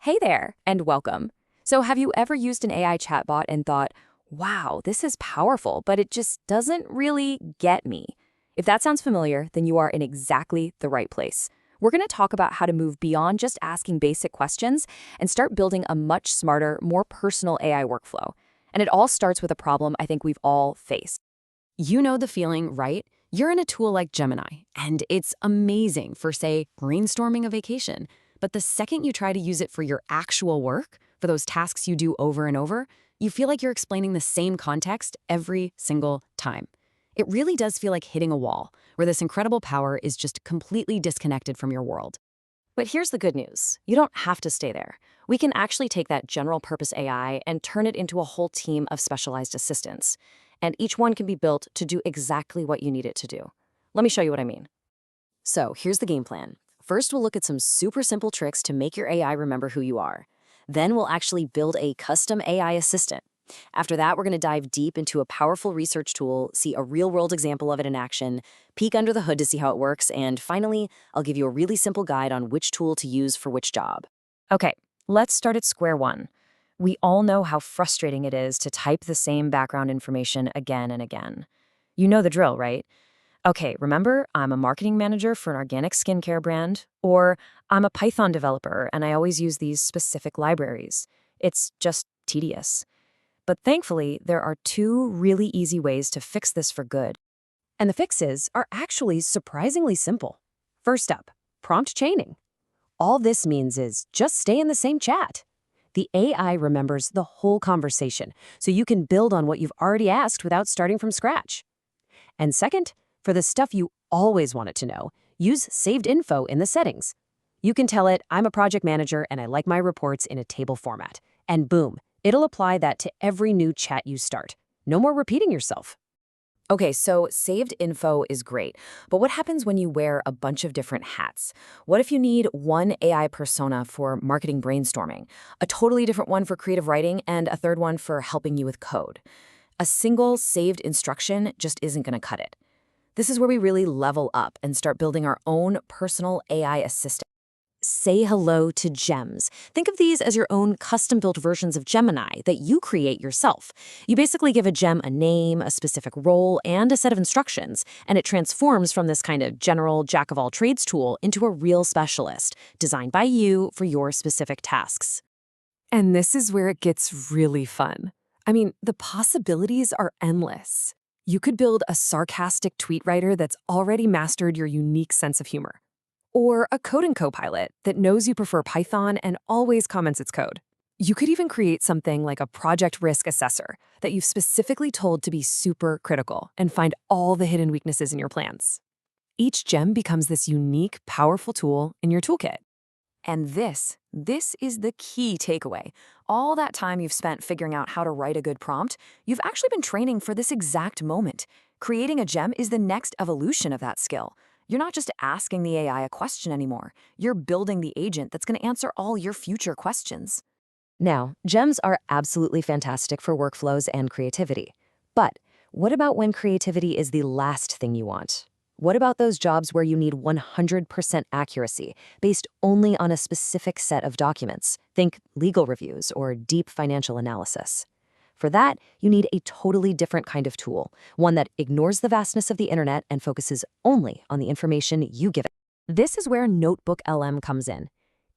Hey there, and welcome. So have you ever used an AI chatbot and thought, wow, this is powerful, but it just doesn't really get me? If that sounds familiar, then you are in exactly the right place. We're going to talk about how to move beyond just asking basic questions and start building a much smarter, more personal AI workflow. And it all starts with a problem I think we've all faced. You know the feeling, right? You're in a tool like Gemini, and it's amazing for, say, brainstorming a vacation. But the second you try to use it for your actual work, for those tasks you do over and over, you feel like you're explaining the same context every single time. It really does feel like hitting a wall, where this incredible power is just completely disconnected from your world. But here's the good news. You don't have to stay there. We can actually take that general-purpose AI and turn it into a whole team of specialized assistants. And each one can be built to do exactly what you need it to do. Let me show you what I mean. So here's the game plan. First, we'll look at some super simple tricks to make your AI remember who you are. Then we'll actually build a custom AI assistant. After that, we're going to dive deep into a powerful research tool, see a real-world example of it in action, peek under the hood to see how it works, and finally, I'll give you a really simple guide on which tool to use for which job. Okay, let's start at square one. We all know how frustrating it is to type the same background information again and again. You know the drill, right? Okay, remember, I'm a marketing manager for an organic skincare brand, or I'm a Python developer and I always use these specific libraries. It's just tedious. But thankfully, there are two really easy ways to fix this for good. And the fixes are actually surprisingly simple. First up, prompt chaining. All this means is just stay in the same chat. The AI remembers the whole conversation, so you can build on what you've already asked without starting from scratch. And second, for the stuff you always want it to know, use saved info in the settings. You can tell it, I'm a project manager and I like my reports in a table format. And boom, it'll apply that to every new chat you start. No more repeating yourself. Okay, so saved info is great, but what happens when you wear a bunch of different hats? What if you need one AI persona for marketing brainstorming, a totally different one for creative writing, and a third one for helping you with code? A single saved instruction just isn't going to cut it. This is where we really level up and start building our own personal AI assistant. Say hello to gems. Think of these as your own custom-built versions of Gemini that you create yourself. You basically give a gem a name, a specific role, and a set of instructions, and it transforms from this kind of general jack-of-all-trades tool into a real specialist, designed by you for your specific tasks. And this is where it gets really fun. I mean, the possibilities are endless. You could build a sarcastic tweet writer that's already mastered your unique sense of humor. Or a coding copilot that knows you prefer Python and always comments its code. You could even create something like a project risk assessor that you've specifically told to be super critical and find all the hidden weaknesses in your plans. Each gem becomes this unique, powerful tool in your toolkit. And this is the key takeaway. All that time you've spent figuring out how to write a good prompt, you've actually been training for this exact moment. Creating a gem is the next evolution of that skill. You're not just asking the AI a question anymore. You're building the agent that's going to answer all your future questions. Now, gems are absolutely fantastic for workflows and creativity. But what about when creativity is the last thing you want? What about those jobs where you need 100% accuracy, based only on a specific set of documents? Think legal reviews or deep financial analysis. For that, you need a totally different kind of tool, one that ignores the vastness of the internet and focuses only on the information you give it. This is where NotebookLM comes in,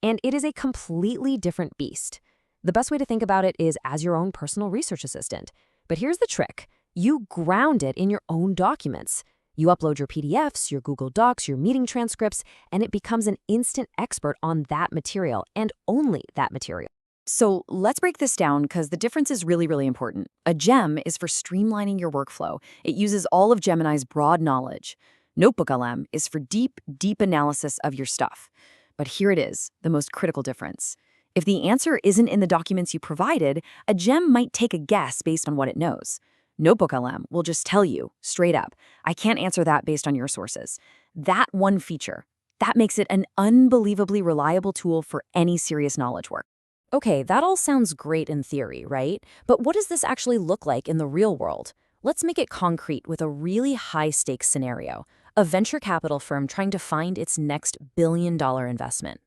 and it is a completely different beast. The best way to think about it is as your own personal research assistant. But here's the trick. You ground it in your own documents. You upload your PDFs, your Google Docs, your meeting transcripts, and it becomes an instant expert on that material and only that material. So let's break this down because the difference is really, really important. A gem is for streamlining your workflow. It uses all of Gemini's broad knowledge. NotebookLM is for deep, deep analysis of your stuff. But here it is, the most critical difference. If the answer isn't in the documents you provided, a gem might take a guess based on what it knows. NotebookLM will just tell you, straight up, I can't answer that based on your sources. That one feature, that makes it an unbelievably reliable tool for any serious knowledge work. Okay, that all sounds great in theory, right? But what does this actually look like in the real world? Let's make it concrete with a really high-stakes scenario, a venture capital firm trying to find its next billion-dollar investment.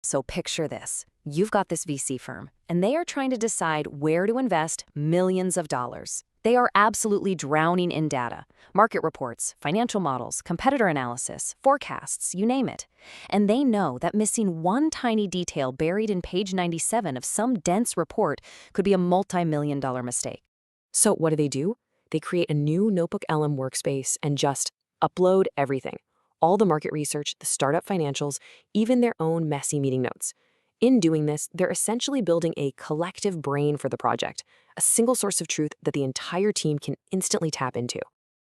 So picture this. You've got this VC firm, and they are trying to decide where to invest millions of dollars. They are absolutely drowning in data, market reports, financial models, competitor analysis, forecasts, you name it. And they know that missing one tiny detail buried in page 97 of some dense report could be a multi-million-dollar mistake. So what do? They create a new NotebookLM workspace and just upload everything. All the market research, the startup financials, even their own messy meeting notes. In doing this, they're essentially building a collective brain for the project, a single source of truth that the entire team can instantly tap into.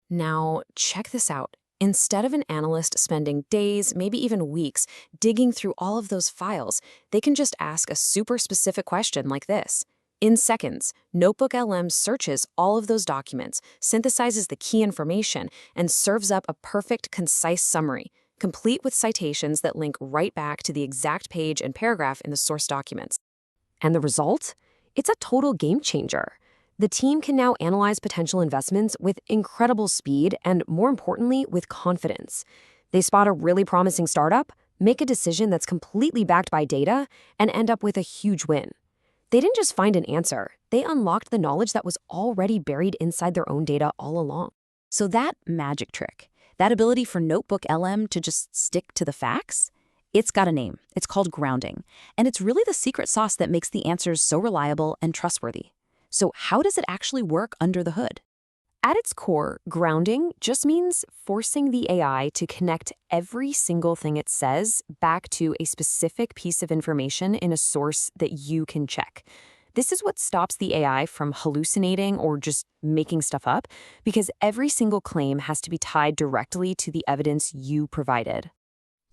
Now, check this out. Instead of an analyst spending days, maybe even weeks, digging through all of those files, they can just ask a super specific question like this. In seconds, NotebookLM searches all of those documents, synthesizes the key information, and serves up a perfect, concise summary, complete with citations that link right back to the exact page and paragraph in the source documents. And the result? It's a total game changer. The team can now analyze potential investments with incredible speed and, more importantly, with confidence. They spot a really promising startup, make a decision that's completely backed by data, and end up with a huge win. They didn't just find an answer, they unlocked the knowledge that was already buried inside their own data all along. So that magic trick, that ability for NotebookLM to just stick to the facts, it's got a name. It's called grounding. And it's really the secret sauce that makes the answers so reliable and trustworthy. So how does it actually work under the hood? At its core, grounding just means forcing the AI to connect every single thing it says back to a specific piece of information in a source that you can check. This is what stops the AI from hallucinating or just making stuff up, because every single claim has to be tied directly to the evidence you provided.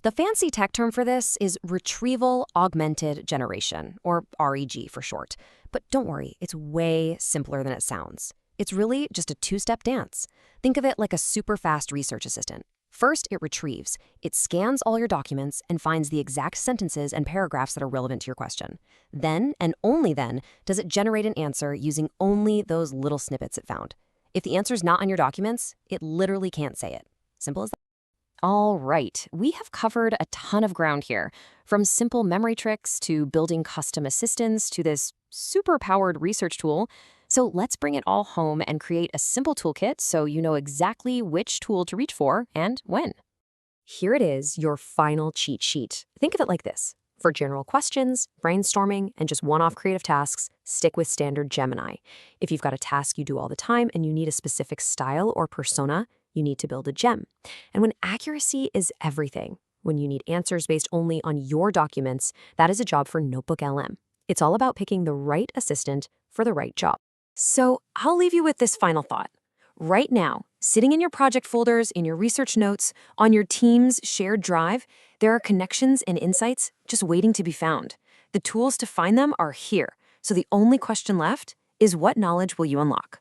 The fancy tech term for this is Retrieval-Augmented Generation, or REG for short. But don't worry, it's way simpler than it sounds. It's really just a two-step dance. Think of it like a super-fast research assistant. First, it retrieves. It scans all your documents and finds the exact sentences and paragraphs that are relevant to your question. Then, and only then, does it generate an answer using only those little snippets it found. If the answer's not on your documents, it literally can't say it. Simple as that. All right, we have covered a ton of ground here, from simple memory tricks to building custom assistants to this super-powered research tool. So let's bring it all home and create a simple toolkit so you know exactly which tool to reach for and when. Here it is, your final cheat sheet. Think of it like this. For general questions, brainstorming, and just one-off creative tasks, stick with standard Gemini. If you've got a task you do all the time and you need a specific style or persona, you need to build a gem. And when accuracy is everything, when you need answers based only on your documents, that is a job for NotebookLM. It's all about picking the right assistant for the right job. So I'll leave you with this final thought. Right now, sitting in your project folders, in your research notes, on your team's shared drive, there are connections and insights just waiting to be found. The tools to find them are here. So the only question left is, what knowledge will you unlock?